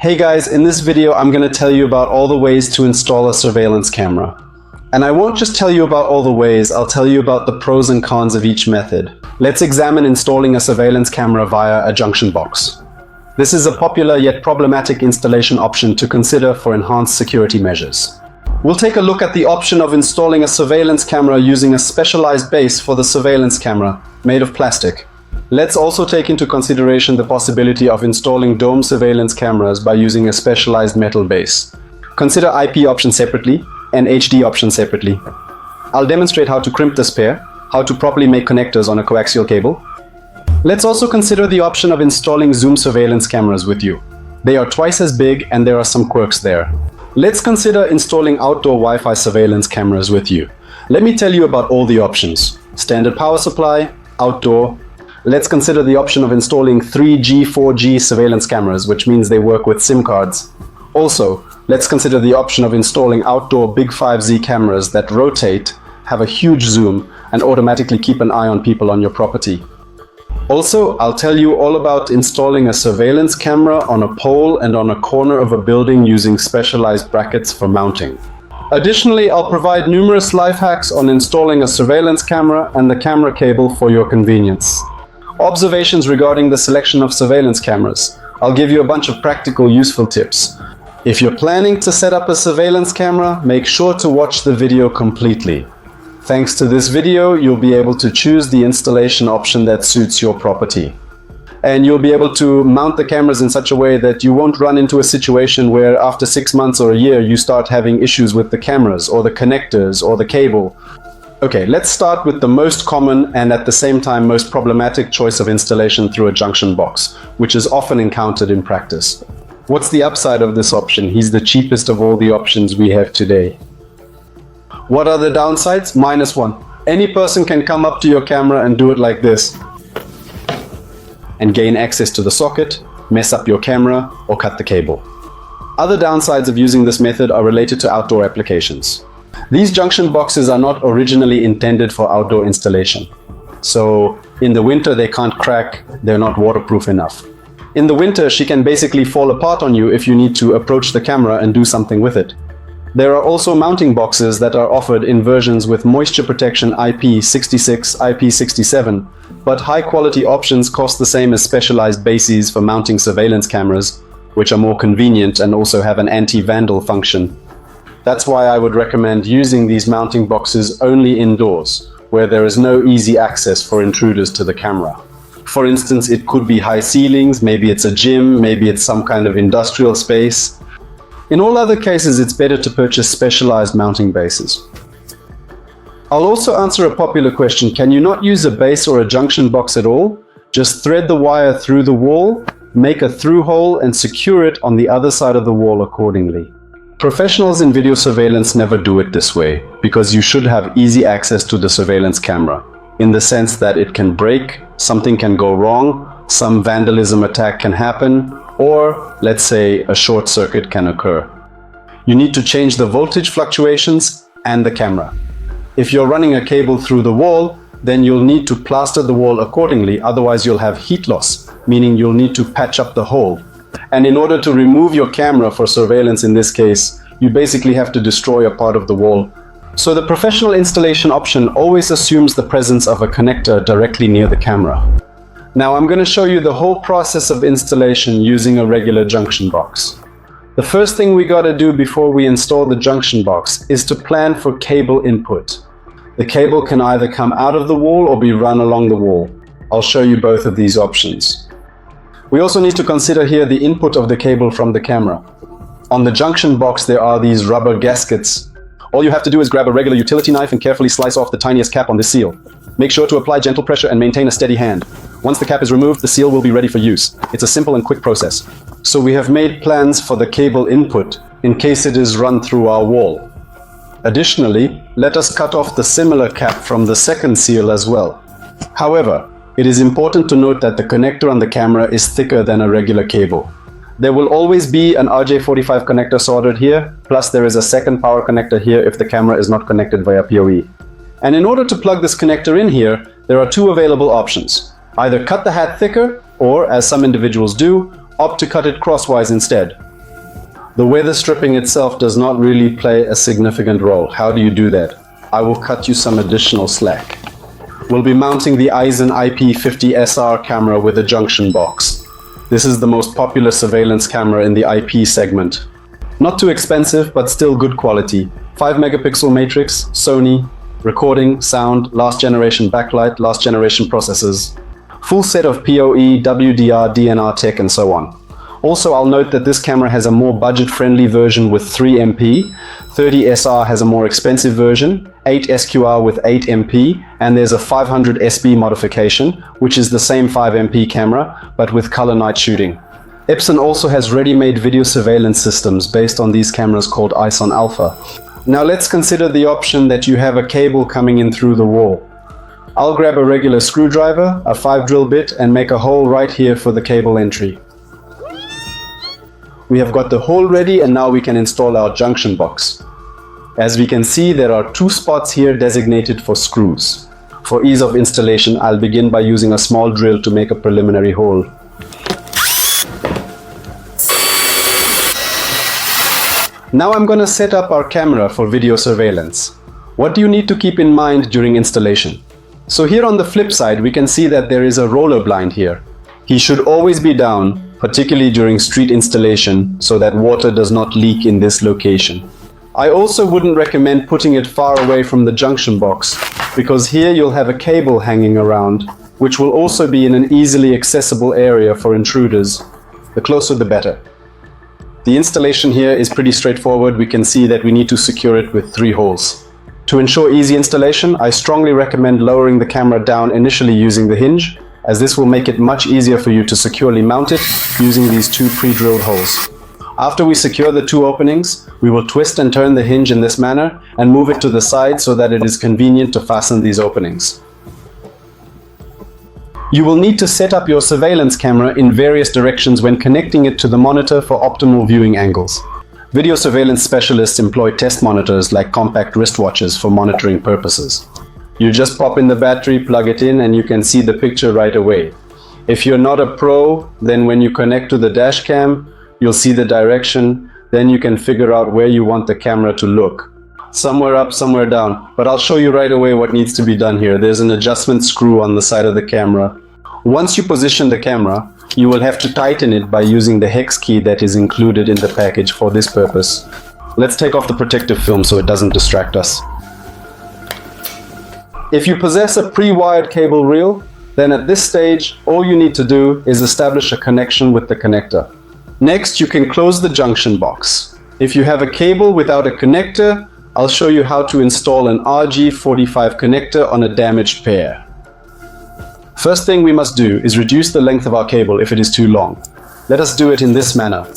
Hey guys, in this video I'm going to tell you about all the ways to install a surveillance camera. And I won't just tell you about all the ways, I'll tell you about the pros and cons of each method. Let's examine installing a surveillance camera via a junction box. This is a popular yet problematic installation option to consider for enhanced security measures. We'll take a look at the option of installing a surveillance camera using a specialized base for the surveillance camera, made of plastic. Let's also take into consideration the possibility of installing dome surveillance cameras by using a specialized metal base. Consider IP option separately and HD option separately. I'll demonstrate how to crimp this pair, how to properly make connectors on a coaxial cable. Let's also consider the option of installing zoom surveillance cameras with you. They are twice as big and there are some quirks there. Let's consider installing outdoor Wi-Fi surveillance cameras with you. Let me tell you about all the options. Standard power supply, outdoor. Let's consider the option of installing 3G, 4G surveillance cameras, which means they work with SIM cards. Also, let's consider the option of installing outdoor Big 5Z cameras that rotate, have a huge zoom, and automatically keep an eye on people on your property. Also, I'll tell you all about installing a surveillance camera on a pole and on a corner of a building using specialized brackets for mounting. Additionally, I'll provide numerous life hacks on installing a surveillance camera and the camera cable for your convenience. Observations regarding the selection of surveillance cameras. I'll give you a bunch of practical, useful tips. If you're planning to set up a surveillance camera, make sure to watch the video completely. Thanks to this video, you'll be able to choose the installation option that suits your property. And you'll be able to mount the cameras in such a way that you won't run into a situation where after 6 months or a year you start having issues with the cameras or the connectors or the cable. Okay, let's start with the most common and at the same time most problematic choice of installation through a junction box, which is often encountered in practice. What's the upside of this option? He's the cheapest of all the options we have today. What are the downsides? -1. Any person can come up to your camera and do it like this and gain access to the socket, mess up your camera, or cut the cable. Other downsides of using this method are related to outdoor applications. These junction boxes are not originally intended for outdoor installation. So in the winter they can't crack, they're not waterproof enough. In the winter she can basically fall apart on you if you need to approach the camera and do something with it. There are also mounting boxes that are offered in versions with moisture protection IP66, IP67, but high quality options cost the same as specialized bases for mounting surveillance cameras, which are more convenient and also have an anti-vandal function. That's why I would recommend using these mounting boxes only indoors, where there is no easy access for intruders to the camera. For instance, it could be high ceilings, maybe it's a gym, maybe it's some kind of industrial space. In all other cases, it's better to purchase specialized mounting bases. I'll also answer a popular question: can you not use a base or a junction box at all? Just thread the wire through the wall, make a through hole, and secure it on the other side of the wall accordingly. Professionals in video surveillance never do it this way, because you should have easy access to the surveillance camera, in the sense that it can break, something can go wrong, some vandalism attack can happen, or let's say a short circuit can occur. You need to change the voltage fluctuations and the camera. If you're running a cable through the wall, then you'll need to plaster the wall accordingly, otherwise you'll have heat loss, meaning you'll need to patch up the hole. And in order to remove your camera for surveillance in this case, you basically have to destroy a part of the wall. So the professional installation option always assumes the presence of a connector directly near the camera. Now I'm going to show you the whole process of installation using a regular junction box. The first thing we got to do before we install the junction box is to plan for cable input. The cable can either come out of the wall or be run along the wall. I'll show you both of these options. We also need to consider here the input of the cable from the camera. On the junction box there are these rubber gaskets. All you have to do is grab a regular utility knife and carefully slice off the tiniest cap on this seal. Make sure to apply gentle pressure and maintain a steady hand. Once the cap is removed, the seal will be ready for use. It's a simple and quick process. So we have made plans for the cable input in case it is run through our wall. Additionally, let us cut off the similar cap from the second seal as well. However, it is important to note that the connector on the camera is thicker than a regular cable. There will always be an RJ45 connector soldered here, plus there is a second power connector here if the camera is not connected via PoE. And in order to plug this connector in here, there are two available options. Either cut the hat thicker, or as some individuals do, opt to cut it crosswise instead. The weather stripping itself does not really play a significant role. How do you do that? I will cut you some additional slack. We'll be mounting the ISON IP50SR camera with a junction box. This is the most popular surveillance camera in the IP segment. Not too expensive, but still good quality. 5 megapixel matrix, Sony, recording, sound, last generation backlight, last generation processors. Full set of PoE, WDR, DNR tech and so on. Also, I'll note that this camera has a more budget-friendly version with 3 MP, 30SR has a more expensive version, 8 SQR with 8 MP, and there's a 500 SB modification, which is the same 5 MP camera, but with color night shooting. Epson also has ready-made video surveillance systems based on these cameras called ISON Alpha. Now let's consider the option that you have a cable coming in through the wall. I'll grab a regular screwdriver, a 5 drill bit, and make a hole right here for the cable entry. We have got the hole ready and now we can install our junction box. As we can see, there are 2 spots here designated for screws. For ease of installation, I'll begin by using a small drill to make a preliminary hole. Now I'm going to set up our camera for video surveillance. What do you need to keep in mind during installation? So here on the flip side, we can see that there is a roller blind here. He should always be down, particularly during street installation, so that water does not leak in this location. I also wouldn't recommend putting it far away from the junction box, because here you'll have a cable hanging around, which will also be in an easily accessible area for intruders. The closer the better. The installation here is pretty straightforward. We can see that we need to secure it with 3 holes. To ensure easy installation, I strongly recommend lowering the camera down initially using the hinge, as this will make it much easier for you to securely mount it using these 2 pre-drilled holes. After we secure the 2 openings, we will twist and turn the hinge in this manner and move it to the side so that it is convenient to fasten these openings. You will need to set up your surveillance camera in various directions when connecting it to the monitor for optimal viewing angles. Video surveillance specialists employ test monitors like compact wristwatches for monitoring purposes. You just pop in the battery, plug it in, and you can see the picture right away. If you're not a pro, then when you connect to the dash cam, you'll see the direction, then you can figure out where you want the camera to look. Somewhere up, somewhere down. But I'll show you right away what needs to be done here. There's an adjustment screw on the side of the camera. Once you position the camera, you will have to tighten it by using the hex key that is included in the package for this purpose. Let's take off the protective film so it doesn't distract us. If you possess a pre-wired cable reel, then at this stage, all you need to do is establish a connection with the connector. Next, you can close the junction box. If you have a cable without a connector, I'll show you how to install an RG45 connector on a damaged pair. First thing we must do is reduce the length of our cable if it is too long. Let us do it in this manner.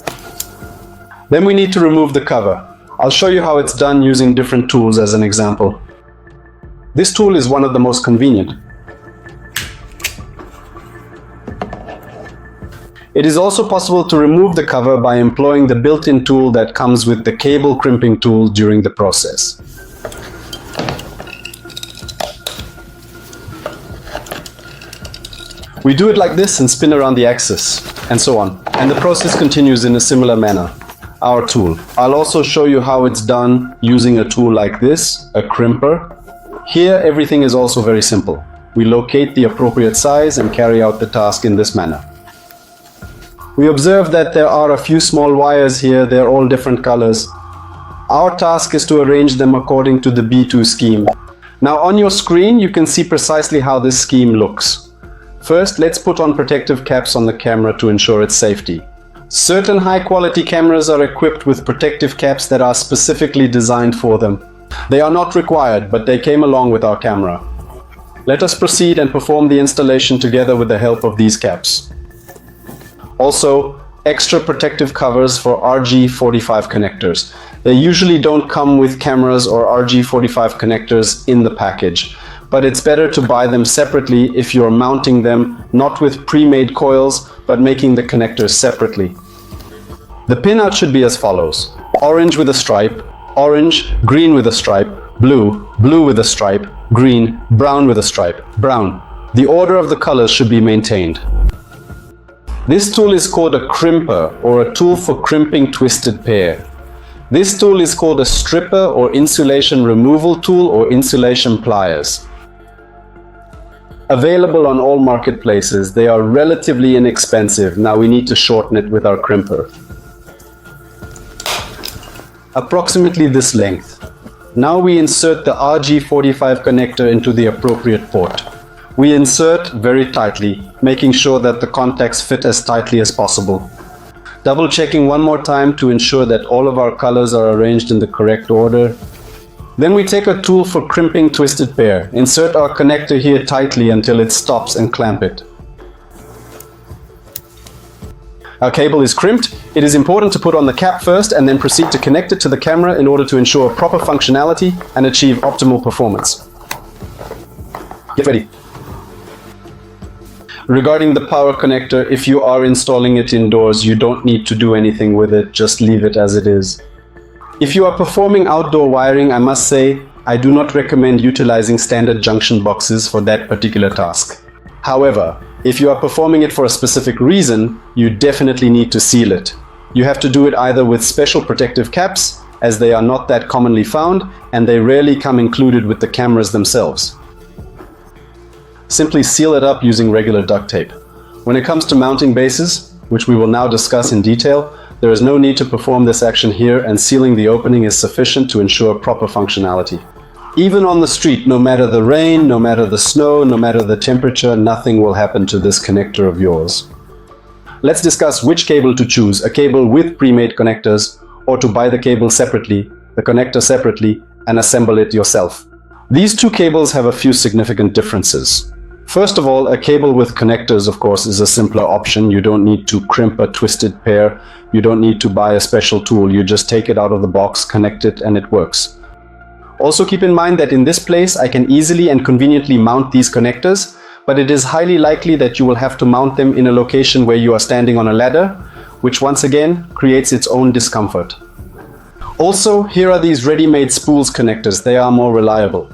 Then we need to remove the cover. I'll show you how it's done using different tools as an example. This tool is one of the most convenient. It is also possible to remove the cover by employing the built-in tool that comes with the cable crimping tool during the process. We do it like this and spin around the axis, and so on. And the process continues in a similar manner. Our tool. I'll also show you how it's done using a tool like this, a crimper. Here everything is also very simple. We locate the appropriate size and carry out the task in this manner. We observe that there are a few small wires here, they're all different colors. Our task is to arrange them according to the B2 scheme. Now on your screen you can see precisely how this scheme looks. First, let's put on protective caps on the camera to ensure its safety. Certain high-quality cameras are equipped with protective caps that are specifically designed for them. They are not required, but they came along with our camera. Let us proceed and perform the installation together with the help of these caps. Also, extra protective covers for RG45 connectors. They usually don't come with cameras or RG45 connectors in the package, but it's better to buy them separately if you're mounting them not with pre-made coils, but making the connectors separately. The pinout should be as follows: orange with a stripe, orange, green with a stripe, blue, blue with a stripe, green, brown with a stripe, brown. The order of the colors should be maintained. This tool is called a crimper, or a tool for crimping twisted pair. This tool is called a stripper or insulation removal tool or insulation pliers. Available on all marketplaces, they are relatively inexpensive. Now we need to shorten it with our crimper. Approximately this length. Now we insert the RG45 connector into the appropriate port. We insert very tightly, making sure that the contacts fit as tightly as possible. Double checking one more time to ensure that all of our colors are arranged in the correct order. Then we take a tool for crimping twisted pair. Insert our connector here tightly until it stops and clamp it. Our cable is crimped. It is important to put on the cap first and then proceed to connect it to the camera in order to ensure proper functionality and achieve optimal performance. Get ready. Regarding the power connector, if you are installing it indoors, you don't need to do anything with it, just leave it as it is. If you are performing outdoor wiring, I must say, I do not recommend utilizing standard junction boxes for that particular task. However, if you are performing it for a specific reason, you definitely need to seal it. You have to do it either with special protective caps, as they are not that commonly found, and they rarely come included with the cameras themselves. Simply seal it up using regular duct tape. When it comes to mounting bases, which we will now discuss in detail, there is no need to perform this action here, and sealing the opening is sufficient to ensure proper functionality. Even on the street, no matter the rain, no matter the snow, no matter the temperature, nothing will happen to this connector of yours. Let's discuss which cable to choose, a cable with pre-made connectors, or to buy the cable separately, the connector separately, and assemble it yourself. These two cables have a few significant differences. First of all, a cable with connectors, of course, is a simpler option. You don't need to crimp a twisted pair. You don't need to buy a special tool. You just take it out of the box, connect it, and it works. Also keep in mind that in this place, I can easily and conveniently mount these connectors, but it is highly likely that you will have to mount them in a location where you are standing on a ladder, which once again creates its own discomfort. Also, here are these ready-made spools connectors. They are more reliable.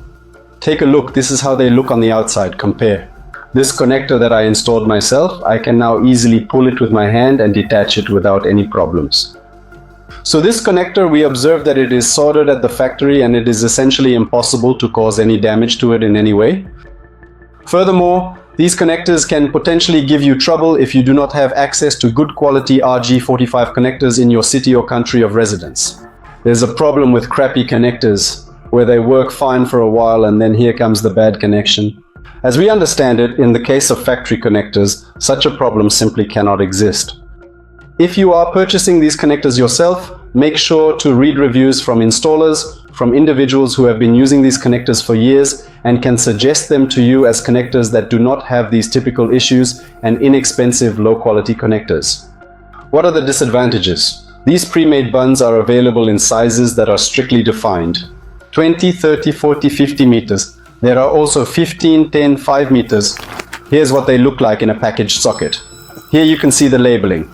Take a look, this is how they look on the outside, compare. This connector that I installed myself, I can now easily pull it with my hand and detach it without any problems. So this connector, we observed that it is soldered at the factory and it is essentially impossible to cause any damage to it in any way. Furthermore, these connectors can potentially give you trouble if you do not have access to good quality RG45 connectors in your city or country of residence. There's a problem with crappy connectors, where they work fine for a while and then here comes the bad connection. As we understand it, in the case of factory connectors, such a problem simply cannot exist. If you are purchasing these connectors yourself, make sure to read reviews from installers, from individuals who have been using these connectors for years and can suggest them to you as connectors that do not have these typical issues and inexpensive low-quality connectors. What are the disadvantages? These pre-made buns are available in sizes that are strictly defined. 20, 30, 40, 50 meters. There are also 15, 10, 5 meters. Here's what they look like in a packaged socket. Here you can see the labeling.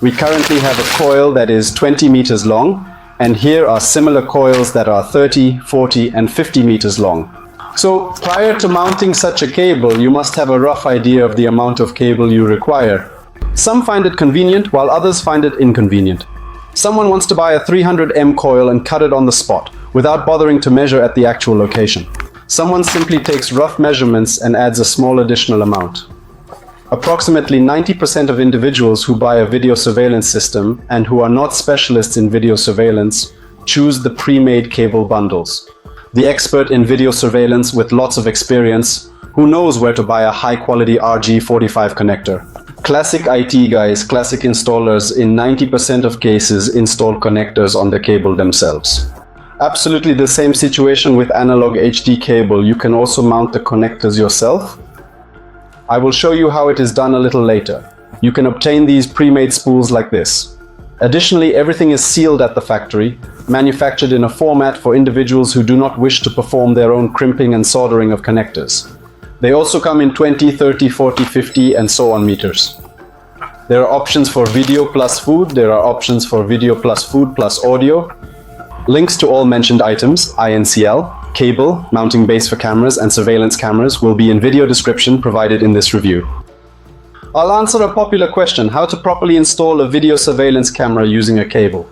We currently have a coil that is 20 meters long, and here are similar coils that are 30, 40, and 50 meters long. So prior to mounting such a cable, you must have a rough idea of the amount of cable you require. Some find it convenient, while others find it inconvenient. Someone wants to buy a 300M coil and cut it on the spot, without bothering to measure at the actual location. Someone simply takes rough measurements and adds a small additional amount. Approximately 90% of individuals who buy a video surveillance system and who are not specialists in video surveillance choose the pre-made cable bundles. The expert in video surveillance with lots of experience who knows where to buy a high-quality RG45 connector. Classic IT guys, classic installers in 90% of cases install connectors on the cable themselves. Absolutely the same situation with analog HD cable. You can also mount the connectors yourself. I will show you how it is done a little later. You can obtain these pre-made spools like this. Additionally, everything is sealed at the factory, manufactured in a format for individuals who do not wish to perform their own crimping and soldering of connectors. They also come in 20, 30, 40, 50 and so on meters. There are options for video plus food. There are options for video plus food plus audio. Links to all mentioned items, INCL, cable, mounting base for cameras and surveillance cameras will be in video description provided in this review. I'll answer a popular question: how to properly install a video surveillance camera using a cable.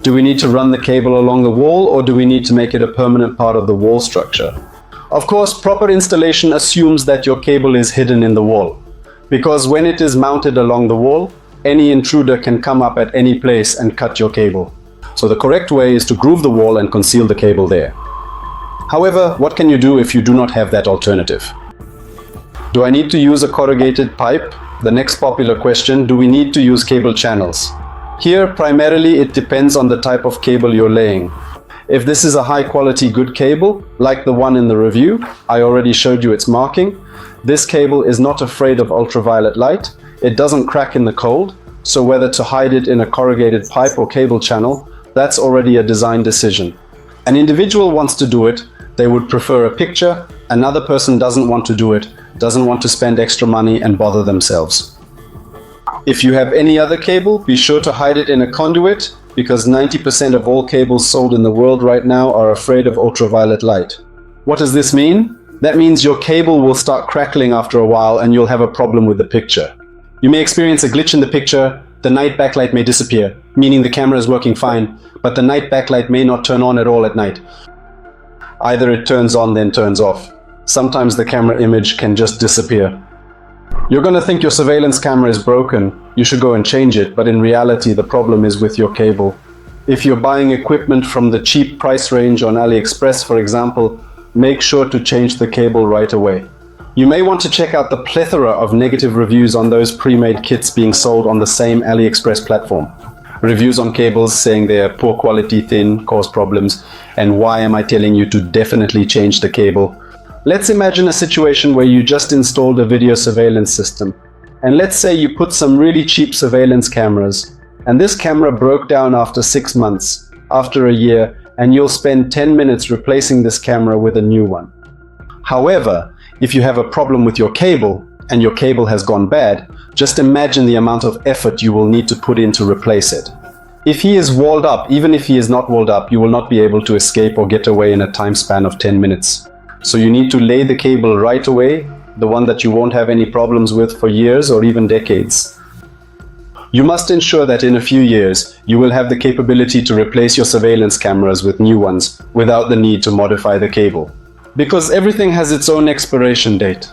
Do we need to run the cable along the wall, or do we need to make it a permanent part of the wall structure? Of course, proper installation assumes that your cable is hidden in the wall, because when it is mounted along the wall, any intruder can come up at any place and cut your cable. So the correct way is to groove the wall and conceal the cable there. However, what can you do if you do not have that alternative? Do I need to use a corrugated pipe? The next popular question: do we need to use cable channels? Here, primarily, it depends on the type of cable you're laying. If this is a high-quality good cable, like the one in the review, I already showed you its marking. This cable is not afraid of ultraviolet light. It doesn't crack in the cold, so whether to hide it in a corrugated pipe or cable channel, that's already a design decision. An individual wants to do it, they would prefer a picture. Another person doesn't want to do it, doesn't want to spend extra money and bother themselves. If you have any other cable, be sure to hide it in a conduit, because 90% of all cables sold in the world right now are afraid of ultraviolet light. What does this mean? That means your cable will start crackling after a while and you'll have a problem with the picture. You may experience a glitch in the picture, the night backlight may disappear, meaning the camera is working fine, but the night backlight may not turn on at all at night. Either it turns on then turns off. Sometimes the camera image can just disappear. You're going to think your surveillance camera is broken. You should go and change it, but in reality the problem is with your cable. If you're buying equipment from the cheap price range on AliExpress, for example, make sure to change the cable right away. You may want to check out the plethora of negative reviews on those pre-made kits being sold on the same AliExpress platform. Reviews on cables saying they are poor quality, thin, cause problems, and why am I telling you to definitely change the cable? Let's imagine a situation where you just installed a video surveillance system. And let's say you put some really cheap surveillance cameras, and this camera broke down after 6 months, after a year, and you'll spend 10 minutes replacing this camera with a new one. However, if you have a problem with your cable, and your cable has gone bad, just imagine the amount of effort you will need to put in to replace it. If he is walled up, even if he is not walled up, you will not be able to escape or get away in a time span of 10 minutes. So you need to lay the cable right away, the one that you won't have any problems with for years or even decades. You must ensure that in a few years, you will have the capability to replace your surveillance cameras with new ones without the need to modify the cable. Because everything has its own expiration date.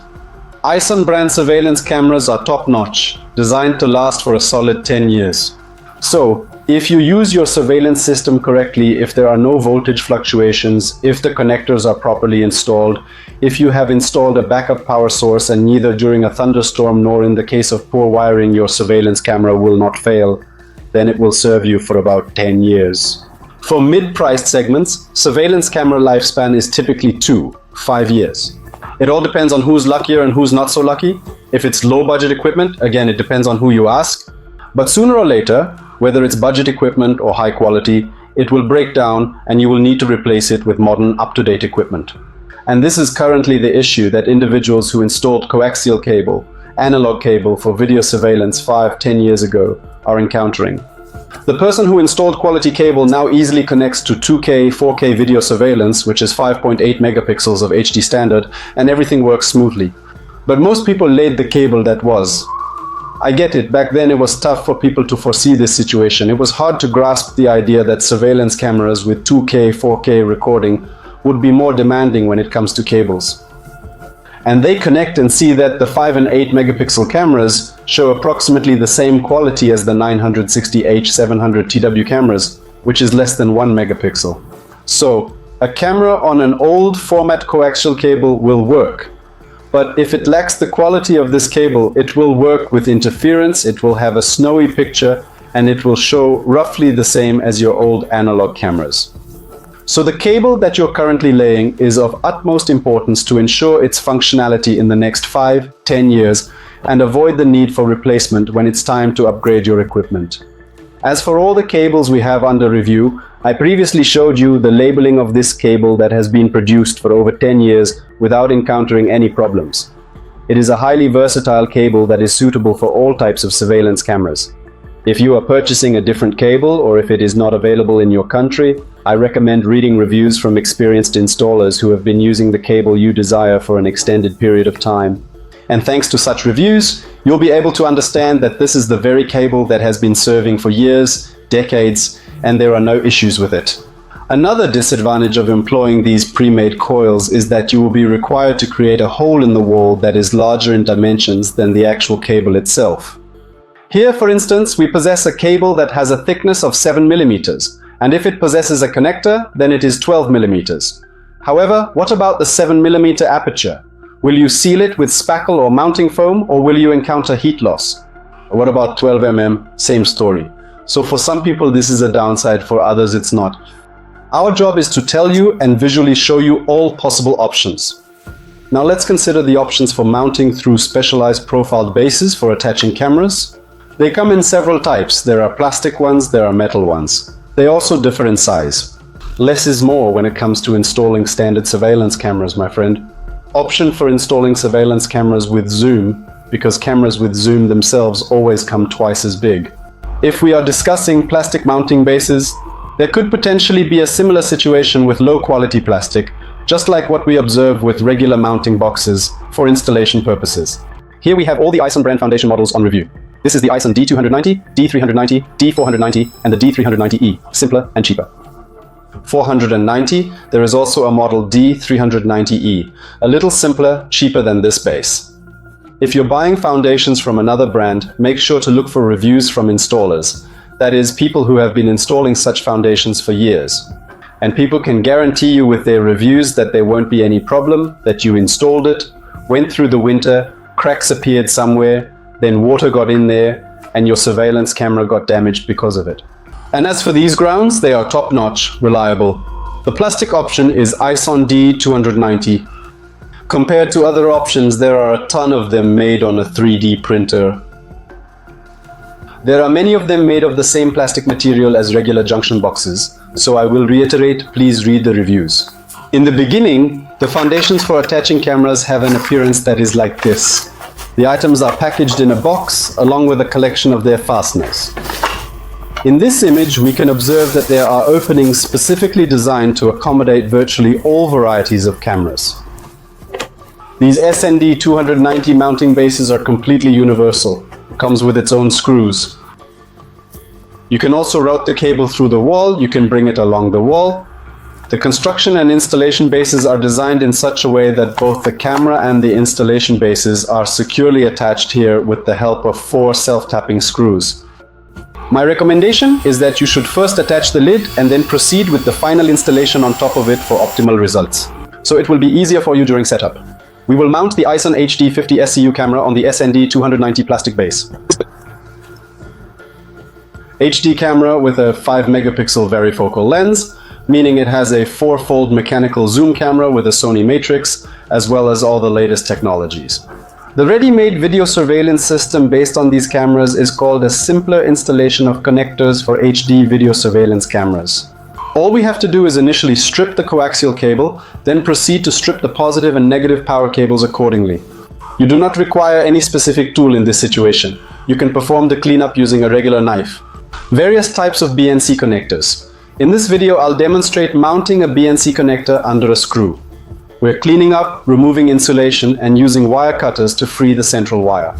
ISON brand surveillance cameras are top-notch, designed to last for a solid 10 years. So, if you use your surveillance system correctly, if there are no voltage fluctuations, if the connectors are properly installed, if you have installed a backup power source and neither during a thunderstorm nor in the case of poor wiring your surveillance camera will not fail, then it will serve you for about 10 years. For mid-priced segments, surveillance camera lifespan is typically 5 years. It all depends on who's luckier and who's not so lucky. If it's low-budget equipment, again, it depends on who you ask. But sooner or later, whether it's budget equipment or high quality, it will break down and you will need to replace it with modern, up-to-date equipment. And this is currently the issue that individuals who installed coaxial cable, analog cable for video surveillance 5-10 years ago are encountering. The person who installed quality cable now easily connects to 2K, 4K video surveillance, which is 5.8 megapixels of HD standard, and everything works smoothly. But most people laid the cable that was. I get it, back then it was tough for people to foresee this situation. It was hard to grasp the idea that surveillance cameras with 2K, 4K recording would be more demanding when it comes to cables. And they connect and see that the 5 and 8 megapixel cameras show approximately the same quality as the 960H 700 TW cameras, which is less than 1 megapixel. So, a camera on an old format coaxial cable will work. But if it lacks the quality of this cable, it will work with interference, it will have a snowy picture, and it will show roughly the same as your old analog cameras. So the cable that you're currently laying is of utmost importance to ensure its functionality in the next 5-10 years and avoid the need for replacement when it's time to upgrade your equipment. As for all the cables we have under review, I previously showed you the labeling of this cable that has been produced for over 10 years without encountering any problems. It is a highly versatile cable that is suitable for all types of surveillance cameras. If you are purchasing a different cable or if it is not available in your country, I recommend reading reviews from experienced installers who have been using the cable you desire for an extended period of time. And thanks to such reviews, you'll be able to understand that this is the very cable that has been serving for years, decades, and there are no issues with it. Another disadvantage of employing these pre-made coils is that you will be required to create a hole in the wall that is larger in dimensions than the actual cable itself. Here, for instance, we possess a cable that has a thickness of 7 millimeters, and if it possesses a connector, then it is 12 millimeters. However, what about the 7 millimeter aperture? Will you seal it with spackle or mounting foam, or will you encounter heat loss? What about 12 mm? Same story. So for some people this is a downside, for others it's not. Our job is to tell you and visually show you all possible options. Now let's consider the options for mounting through specialized profiled bases for attaching cameras. They come in several types. There are plastic ones, there are metal ones. They also differ in size. Less is more when it comes to installing standard surveillance cameras, my friend. Option for installing surveillance cameras with zoom, because cameras with zoom themselves always come twice as big. If we are discussing plastic mounting bases, there could potentially be a similar situation with low-quality plastic, just like what we observe with regular mounting boxes for installation purposes. Here we have all the ISON brand foundation models on review. This is the ISON D290, D390, D490, and the D390E, simpler and cheaper. 490, there is also a model D390E, a little simpler, cheaper than this base. If you're buying foundations from another brand, make sure to look for reviews from installers. That is, people who have been installing such foundations for years. And people can guarantee you with their reviews that there won't be any problem, that you installed it, went through the winter, cracks appeared somewhere, then water got in there, and your surveillance camera got damaged because of it. And as for these grounds, they are top-notch, reliable. The plastic option is ISON D290. Compared to other options, there are a ton of them made on a 3D printer. There are many of them made of the same plastic material as regular junction boxes, so I will reiterate, please read the reviews. In the beginning, the foundations for attaching cameras have an appearance that is like this. The items are packaged in a box, along with a collection of their fasteners. In this image, we can observe that there are openings specifically designed to accommodate virtually all varieties of cameras. These SND 290 mounting bases are completely universal. Comes with its own screws. You can also route the cable through the wall, you can bring it along the wall. The construction and installation bases are designed in such a way that both the camera and the installation bases are securely attached here with the help of 4 self-tapping screws. My recommendation is that you should first attach the lid and then proceed with the final installation on top of it for optimal results. So it will be easier for you during setup. We will mount the ISON HD50 SCU camera on the SND 290 plastic base. HD camera with a 5 megapixel varifocal lens, meaning it has a 4-fold mechanical zoom camera with a Sony Matrix, as well as all the latest technologies. The ready-made video surveillance system based on these cameras is called a simpler installation of connectors for HD video surveillance cameras. All we have to do is initially strip the coaxial cable, then proceed to strip the positive and negative power cables accordingly. You do not require any specific tool in this situation. You can perform the cleanup using a regular knife. Various types of BNC connectors. In this video, I'll demonstrate mounting a BNC connector under a screw. We're cleaning up, removing insulation, and using wire cutters to free the central wire.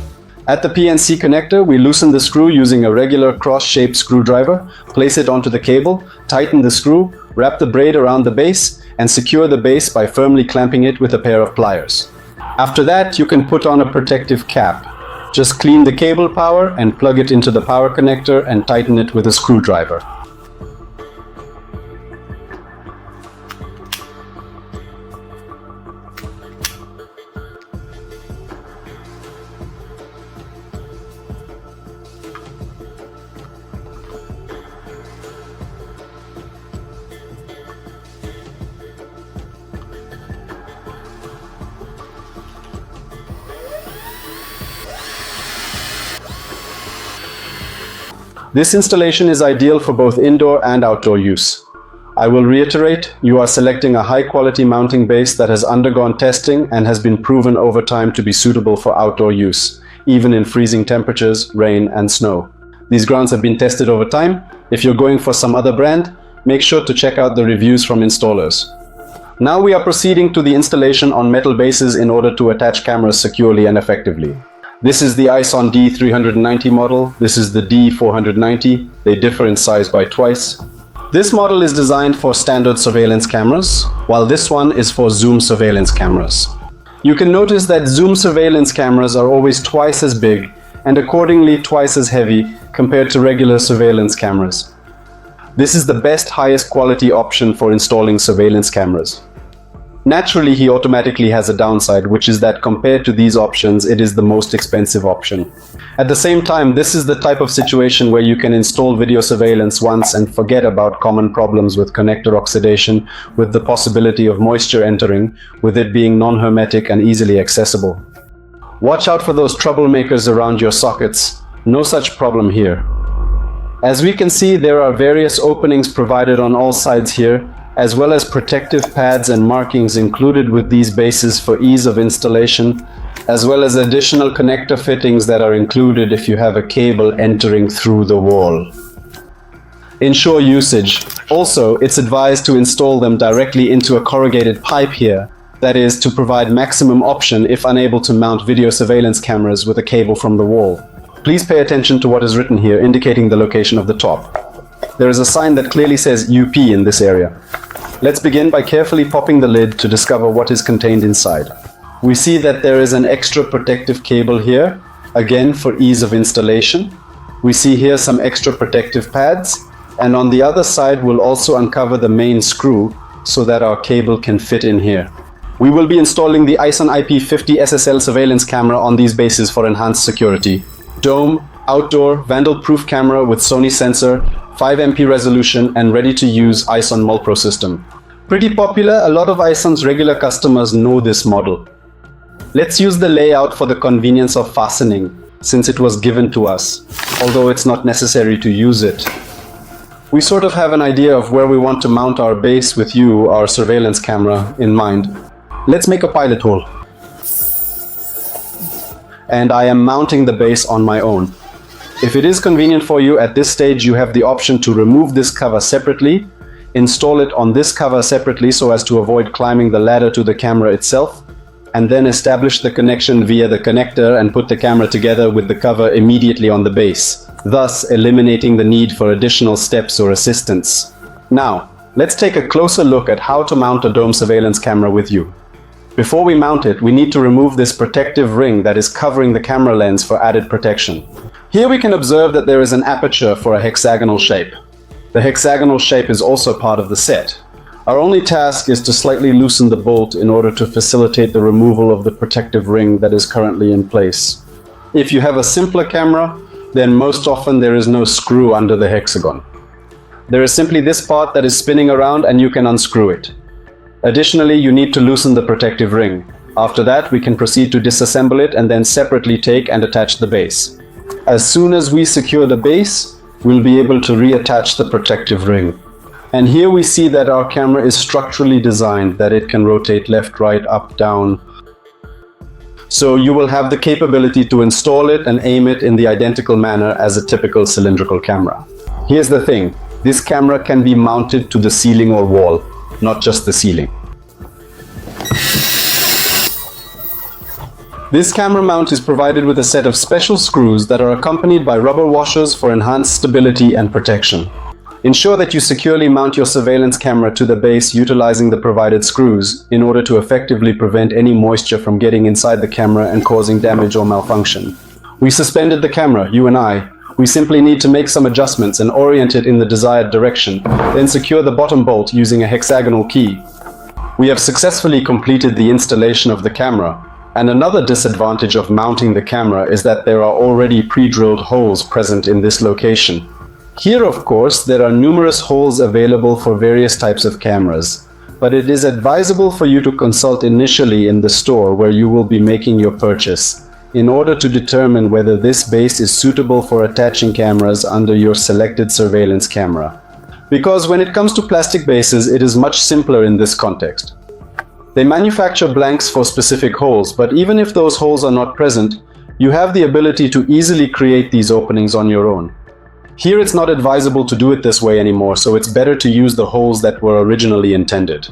At the PNC connector, we loosen the screw using a regular cross-shaped screwdriver, place it onto the cable, tighten the screw, wrap the braid around the base, and secure the base by firmly clamping it with a pair of pliers. After that, you can put on a protective cap. Just clean the cable power and plug it into the power connector and tighten it with a screwdriver. This installation is ideal for both indoor and outdoor use. I will reiterate, you are selecting a high-quality mounting base that has undergone testing and has been proven over time to be suitable for outdoor use, even in freezing temperatures, rain, and snow. These grounds have been tested over time. If you're going for some other brand, make sure to check out the reviews from installers. Now we are proceeding to the installation on metal bases in order to attach cameras securely and effectively. This is the ISON D390 model, this is the D490, they differ in size by twice. This model is designed for standard surveillance cameras, while this one is for zoom surveillance cameras. You can notice that zoom surveillance cameras are always twice as big and accordingly twice as heavy compared to regular surveillance cameras. This is the best, highest quality option for installing surveillance cameras. Naturally, he automatically has a downside, which is that compared to these options, it is the most expensive option. At the same time, this is the type of situation where you can install video surveillance once and forget about common problems with connector oxidation, with the possibility of moisture entering, with it being non-hermetic and easily accessible. Watch out for those troublemakers around your sockets. No such problem here. As we can see, there are various openings provided on all sides here, as well as protective pads and markings included with these bases for ease of installation, as well as additional connector fittings that are included if you have a cable entering through the wall. Ensure usage. Also, it's advised to install them directly into a corrugated pipe here, that is, to provide maximum option if unable to mount video surveillance cameras with a cable from the wall. Please pay attention to what is written here, indicating the location of the top. There is a sign that clearly says UP in this area. Let's begin by carefully popping the lid to discover what is contained inside. We see that there is an extra protective cable here, again for ease of installation. We see here some extra protective pads, and on the other side we'll also uncover the main screw so that our cable can fit in here. We will be installing the ISON IP50 SSL surveillance camera on these bases for enhanced security. Dome, outdoor, vandal-proof camera with Sony sensor, 5MP resolution and ready-to-use ISON Mulpro system. Pretty popular, a lot of ISON's regular customers know this model. Let's use the layout for the convenience of fastening, since it was given to us, although it's not necessary to use it. We sort of have an idea of where we want to mount our base with you, our surveillance camera, in mind. Let's make a pilot hole. And I am mounting the base on my own. If it is convenient for you, at this stage you have the option to remove this cover separately, install it on this cover separately so as to avoid climbing the ladder to the camera itself, and then establish the connection via the connector and put the camera together with the cover immediately on the base, thus eliminating the need for additional steps or assistance. Now, let's take a closer look at how to mount a dome surveillance camera with you. Before we mount it, we need to remove this protective ring that is covering the camera lens for added protection. Here we can observe that there is an aperture for a hexagonal shape. The hexagonal shape is also part of the set. Our only task is to slightly loosen the bolt in order to facilitate the removal of the protective ring that is currently in place. If you have a simpler camera, then most often there is no screw under the hexagon. There is simply this part that is spinning around and you can unscrew it. Additionally, you need to loosen the protective ring. After that, we can proceed to disassemble it and then separately take and attach the base. As soon as we secure the base, we'll be able to reattach the protective ring. And here we see that our camera is structurally designed that it can rotate left, right, up, down. So you will have the capability to install it and aim it in the identical manner as a typical cylindrical camera. Here's the thing, this camera can be mounted to the ceiling or wall, not just the ceiling. This camera mount is provided with a set of special screws that are accompanied by rubber washers for enhanced stability and protection. Ensure that you securely mount your surveillance camera to the base utilizing the provided screws in order to effectively prevent any moisture from getting inside the camera and causing damage or malfunction. We suspended the camera, you and I. We simply need to make some adjustments and orient it in the desired direction, then secure the bottom bolt using a hexagonal key. We have successfully completed the installation of the camera. And another disadvantage of mounting the camera is that there are already pre-drilled holes present in this location. Here, of course, there are numerous holes available for various types of cameras, but it is advisable for you to consult initially in the store where you will be making your purchase, in order to determine whether this base is suitable for attaching cameras under your selected surveillance camera. Because when it comes to plastic bases, it is much simpler in this context. They manufacture blanks for specific holes, but even if those holes are not present, you have the ability to easily create these openings on your own. Here it's not advisable to do it this way anymore, so it's better to use the holes that were originally intended.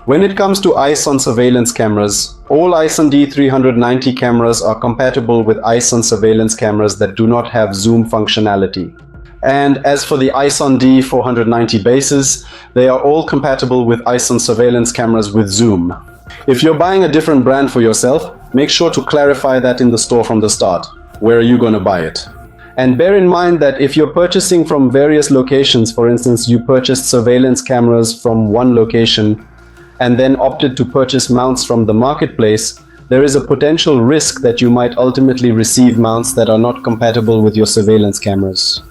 When it comes to ISON surveillance cameras, all ISON D390 cameras are compatible with ISON surveillance cameras that do not have zoom functionality. And as for the ISON D490 bases, they are all compatible with ISON surveillance cameras with zoom. If you're buying a different brand for yourself, make sure to clarify that in the store from the start. Where are you going to buy it? And bear in mind that if you're purchasing from various locations, for instance, you purchased surveillance cameras from one location and then opted to purchase mounts from the marketplace, there is a potential risk that you might ultimately receive mounts that are not compatible with your surveillance cameras.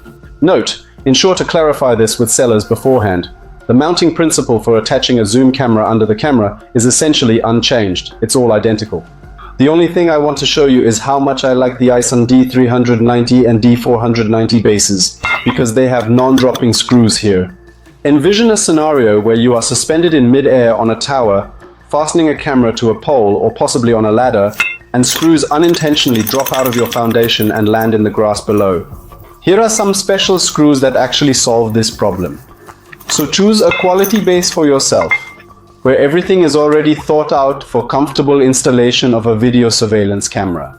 Note, ensure to clarify this with sellers beforehand. The mounting principle for attaching a zoom camera under the camera is essentially unchanged. It's all identical. The only thing I want to show you is how much I like the ISON D390 and D490 bases, because they have non-dropping screws here. Envision a scenario where you are suspended in mid-air on a tower, fastening a camera to a pole or possibly on a ladder, and screws unintentionally drop out of your foundation and land in the grass below. Here are some special screws that actually solve this problem. So choose a quality base for yourself, where everything is already thought out for comfortable installation of a video surveillance camera.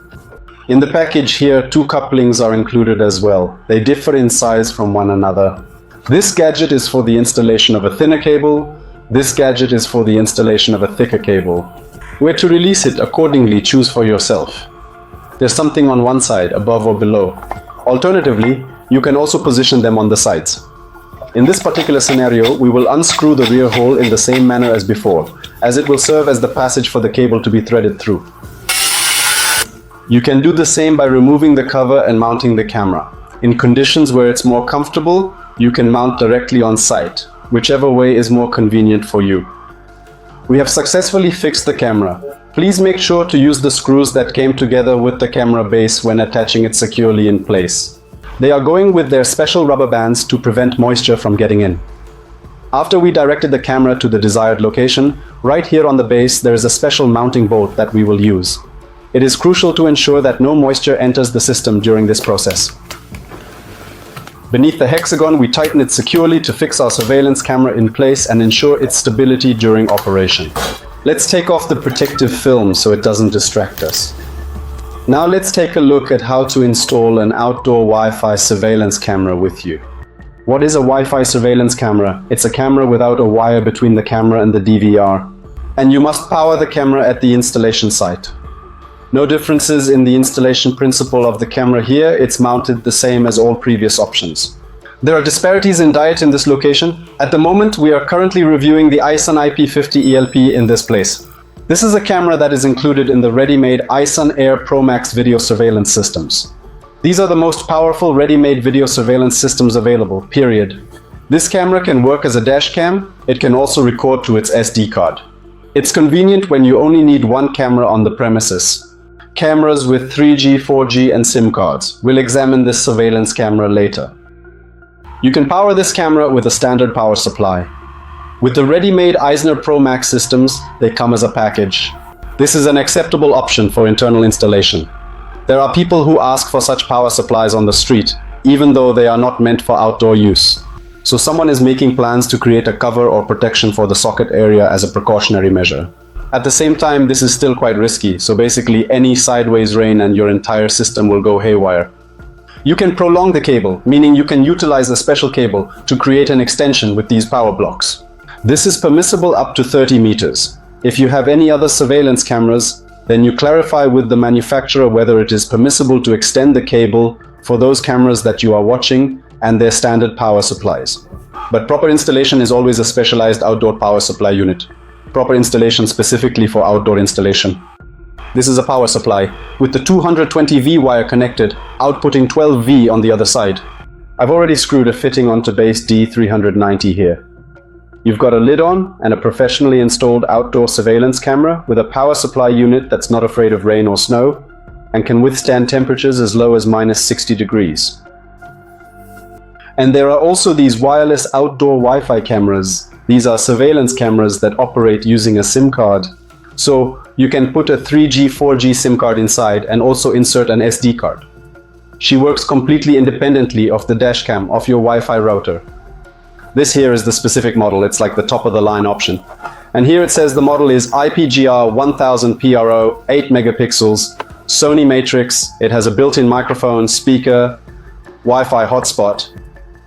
In the package here, 2 couplings are included as well. They differ in size from one another. This gadget is for the installation of a thinner cable. This gadget is for the installation of a thicker cable. Where to release it accordingly, choose for yourself. There's something on one side, above or below. Alternatively, you can also position them on the sides. In this particular scenario, we will unscrew the rear hole in the same manner as before, as it will serve as the passage for the cable to be threaded through. You can do the same by removing the cover and mounting the camera. In conditions where it's more comfortable, you can mount directly on site, whichever way is more convenient for you. We have successfully fixed the camera. Please make sure to use the screws that came together with the camera base when attaching it securely in place. They are going with their special rubber bands to prevent moisture from getting in. After we directed the camera to the desired location, right here on the base there is a special mounting bolt that we will use. It is crucial to ensure that no moisture enters the system during this process. Beneath the hexagon, we tighten it securely to fix our surveillance camera in place and ensure its stability during operation. Let's take off the protective film so it doesn't distract us. Now let's take a look at how to install an outdoor Wi-Fi surveillance camera with you. What is a Wi-Fi surveillance camera? It's a camera without a wire between the camera and the DVR. And you must power the camera at the installation site. No differences in the installation principle of the camera here, it's mounted the same as all previous options. There are disparities in diet in this location. At the moment, we are currently reviewing the ISON IP50 ELP in this place. This is a camera that is included in the ready-made ISON Air Pro Max video surveillance systems. These are the most powerful ready-made video surveillance systems available, period. This camera can work as a dash cam, it can also record to its SD card. It's convenient when you only need one camera on the premises. Cameras with 3G, 4G and SIM cards. We'll examine this surveillance camera later. You can power this camera with a standard power supply. With the ready-made ISON Pro Max systems, they come as a package. This is an acceptable option for internal installation. There are people who ask for such power supplies on the street, even though they are not meant for outdoor use. So someone is making plans to create a cover or protection for the socket area as a precautionary measure. At the same time, this is still quite risky, so basically any sideways rain and your entire system will go haywire. You can prolong the cable, meaning you can utilize a special cable to create an extension with these power blocks. This is permissible up to 30 meters. If you have any other surveillance cameras, then you clarify with the manufacturer whether it is permissible to extend the cable for those cameras that you are watching and their standard power supplies. But proper installation is always a specialized outdoor power supply unit. Proper installation specifically for outdoor installation. This is a power supply with the 220V wire connected, outputting 12V on the other side. I've already screwed a fitting onto base D390 here. You've got a lid on and a professionally installed outdoor surveillance camera with a power supply unit that's not afraid of rain or snow and can withstand temperatures as low as -60 degrees. And there are also these wireless outdoor Wi-Fi cameras. These are surveillance cameras that operate using a SIM card. So you can put a 3G, 4G SIM card inside and also insert an SD card. She works completely independently of the dashcam of your Wi-Fi router. This here is the specific model, it's like the top of the line option. And here it says the model is IPGR 1000 PRO, 8 megapixels, Sony Matrix. It has a built-in microphone, speaker, Wi-Fi hotspot.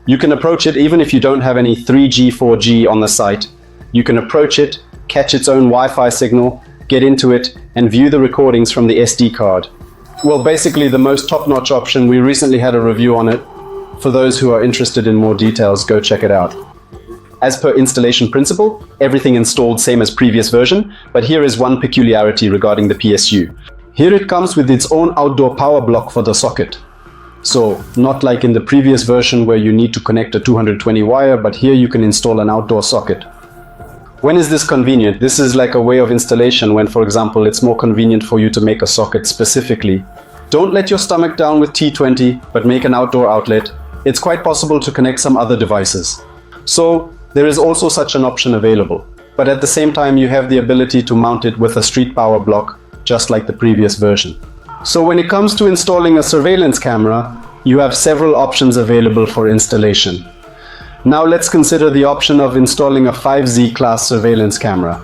You can approach it even if you don't have any 3G, 4G on the site. You can approach it, catch its own Wi-Fi signal, get into it, and view the recordings from the SD card. Well, basically the most top-notch option. We recently had a review on it. For those who are interested in more details, go check it out. As per installation principle, everything installed same as previous version, but here is one peculiarity regarding the PSU. Here it comes with its own outdoor power block for the socket. So, not like in the previous version where you need to connect a 220 wire, but here you can install an outdoor socket. When is this convenient? This is like a way of installation when, for example, it's more convenient for you to make a socket specifically. Don't let your stomach down with T20, but make an outdoor outlet. It's quite possible to connect some other devices. So, there is also such an option available. But at the same time, you have the ability to mount it with a street power block, just like the previous version. So when it comes to installing a surveillance camera, you have several options available for installation. Now let's consider the option of installing a 5Z class surveillance camera.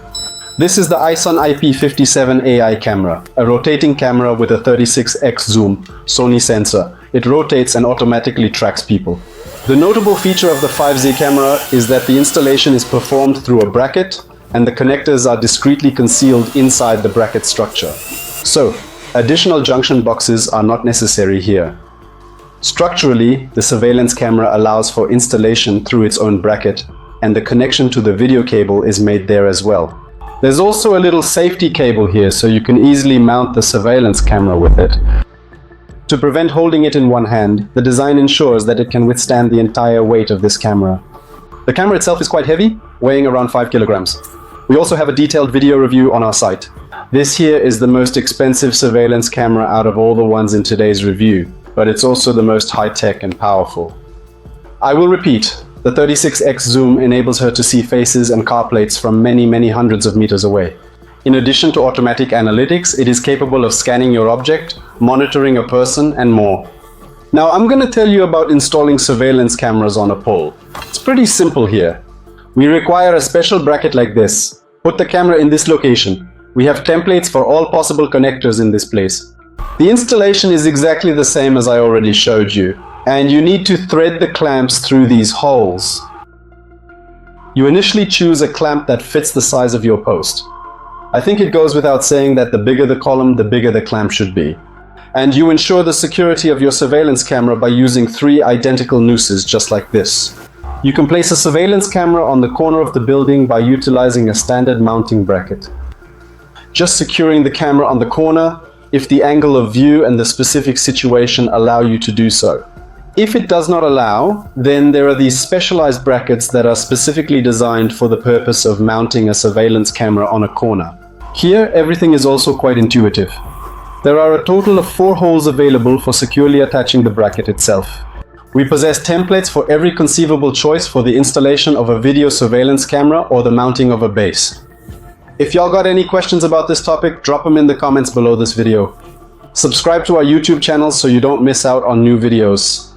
This is the ISON IP57 AI camera, a rotating camera with a 36x zoom, Sony sensor. It rotates and automatically tracks people. The notable feature of the 5Z camera is that the installation is performed through a bracket and the connectors are discreetly concealed inside the bracket structure. So, additional junction boxes are not necessary here. Structurally, the surveillance camera allows for installation through its own bracket, and the connection to the video cable is made there as well. There's also a little safety cable here, so you can easily mount the surveillance camera with it. To prevent holding it in one hand, the design ensures that it can withstand the entire weight of this camera. The camera itself is quite heavy, weighing around 5 kilograms. We also have a detailed video review on our site. This here is the most expensive surveillance camera out of all the ones in today's review, but it's also the most high-tech and powerful. I will repeat, the 36x zoom enables her to see faces and car plates from many hundreds of meters away. In addition to automatic analytics, it is capable of scanning your object, monitoring a person, and more. Now I'm going to tell you about installing surveillance cameras on a pole. It's pretty simple here. We require a special bracket like this. Put the camera in this location. We have templates for all possible connectors in this place. The installation is exactly the same as I already showed you, and you need to thread the clamps through these holes. You initially choose a clamp that fits the size of your post. I think it goes without saying that the bigger the column, the bigger the clamp should be. And you ensure the security of your surveillance camera by using 3 identical nooses just like this. You can place a surveillance camera on the corner of the building by utilizing a standard mounting bracket. Just securing the camera on the corner if the angle of view and the specific situation allow you to do so. If it does not allow, then there are these specialized brackets that are specifically designed for the purpose of mounting a surveillance camera on a corner. Here, everything is also quite intuitive. There are a total of 4 holes available for securely attaching the bracket itself. We possess templates for every conceivable choice for the installation of a video surveillance camera or the mounting of a base. If y'all got any questions about this topic, drop them in the comments below this video. Subscribe to our YouTube channel so you don't miss out on new videos.